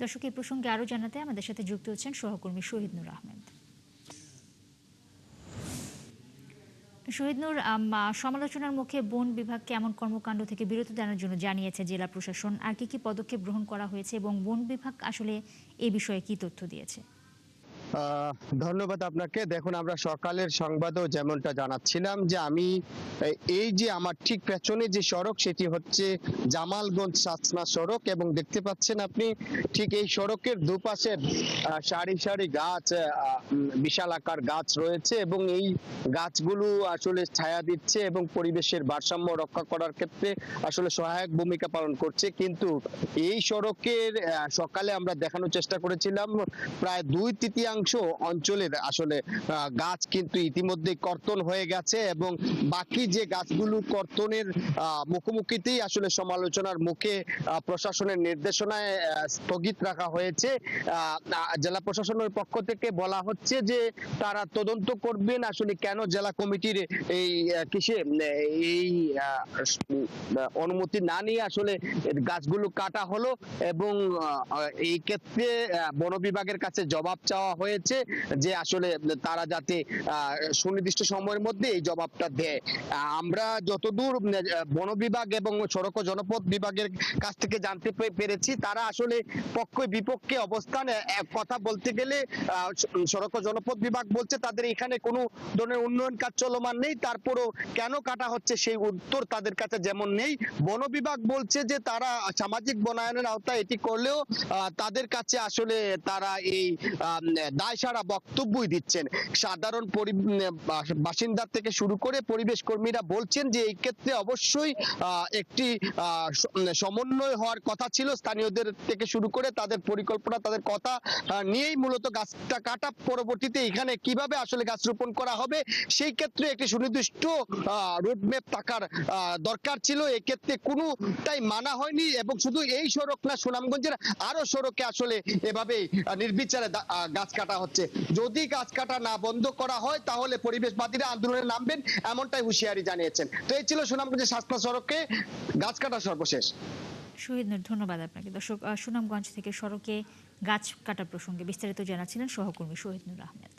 দর্শক, এই প্রসঙ্গে আরো জানাতে আমাদের সাথে যুক্ত হচ্ছেন সহকর্মী শহীদ নূর আহমেদ। শহীদ নূর, সমালোচনার মুখে বন বিভাগ কেমন কর্মকাণ্ড থেকে বিরত দেওয়ার জন্য জানিয়েছে জেলা প্রশাসন, আর কি পদক্ষেপ গ্রহণ করা হয়েছে এবং বন বিভাগ আসলে এ বিষয়ে কি তথ্য দিয়েছে? ধন্যবাদ আপনাকে। দেখুন, আমরা সকালের সংবাদেও যেমনটা জানাচ্ছিলাম যে আমি এই যে আমার ঠিক পেছনে যে সড়ক, সেটি হচ্ছে জামালগঞ্জ সাতনা সড়ক, এবং দেখতে পাচ্ছেন আপনি ঠিক এই সড়কের দুপাশে সারি সারি গাছ, বিশাল আকার গাছ রয়েছে, এবং এই গাছগুলো আসলে ছায়া দিচ্ছে এবং পরিবেশের ভারসাম্য রক্ষা করার ক্ষেত্রে আসলে সহায়ক ভূমিকা পালন করছে। কিন্তু এই সড়কের সকালে আমরা দেখানোর চেষ্টা করেছিলাম প্রায় 2/3 অঞ্চলের আসলে গাছ কিন্তু ইতিমধ্যে কর্তন হয়ে গেছে, এবং বাকি যে গাছগুলো কর্তনের মুখোমুখিতেই আসলে সমালোচনার মুখে প্রশাসনের নির্দেশনায় স্থগিত রাখা হয়েছে। জেলা প্রশাসনের পক্ষ থেকে বলা হচ্ছে যে তারা তদন্ত করবেন আসলে কেন জেলা কমিটির এই কিসে এই অনুমতি না নিয়ে আসলে গাছগুলো কাটা হলো, এবং এই ক্ষেত্রে বন বিভাগের কাছে জবাব চাওয়া হয়েছে যে আসলে তারা যাতে সুনির্দিষ্ট সময়ের মধ্যে এই জবাবটা দেয়। আমরা যতদূর বন বিভাগ এবং সড়ক ও জনপথ বিভাগের কাছ থেকে জানতে পেরেছি, তারা আসলে পক্ষ বিপক্ষে অবস্থান। কথা বলতে গেলে সড়ক ও জনপথ বিভাগ বলছে তাদের এখানে কোনো ধরনের উন্নয়ন কাজ চলমান নেই, তারপরও কেন কাটা হচ্ছে সেই উত্তর তাদের কাছে যেমন নেই। বন বিভাগ বলছে যে তারা সামাজিক বনায়নের আওতায় এটি করলেও তাদের কাছে আসলে তারা এই দায়সারা বক্তব্যই দিচ্ছেন। সাধারণ বাসিন্দা থেকে শুরু করে পরিবেশ কর্মীরা বলছেন যে এই ক্ষেত্রে অবশ্যই একটি সমন্বয় হওয়ার কথা ছিল, স্থানীয়দের থেকে শুরু করে তাদের পরিকল্পনা, তাদের কথা নিয়েই মূলত গাছটা কাটা। পরবর্তীতে এখানে কিভাবে আসলে গাছ রোপণ করা হবে সেই ক্ষেত্রে একটি সুনির্দিষ্ট রোডম্যাপ থাকার দরকার ছিল। এই ক্ষেত্রে কোনোটাই মানা হয়নি, এবং শুধু এই সড়ক না, সুনামগঞ্জের আরো সড়কে আসলে এভাবে নির্বিচারে গাছ কাটা হচ্ছে। যদি গাছ কাটা না বন্ধ করা হয় তাহলে পরিবেশবাদীরা আন্দোলনে নামবেন, এমনটাই হুঁশিয়ারি জানিয়েছেন। তো এই ছিল সুনামগঞ্জের সাতনা সড়কে গাছ কাটা সর্বশেষ। শহীদ নূর, ধন্যবাদ আপনাকে। দর্শক, সুনামগঞ্জ থেকে সড়কে গাছ কাটা প্রসঙ্গে বিস্তারিত জানাচ্ছিলেন সহকর্মী শহীদ নূর আহমেদ।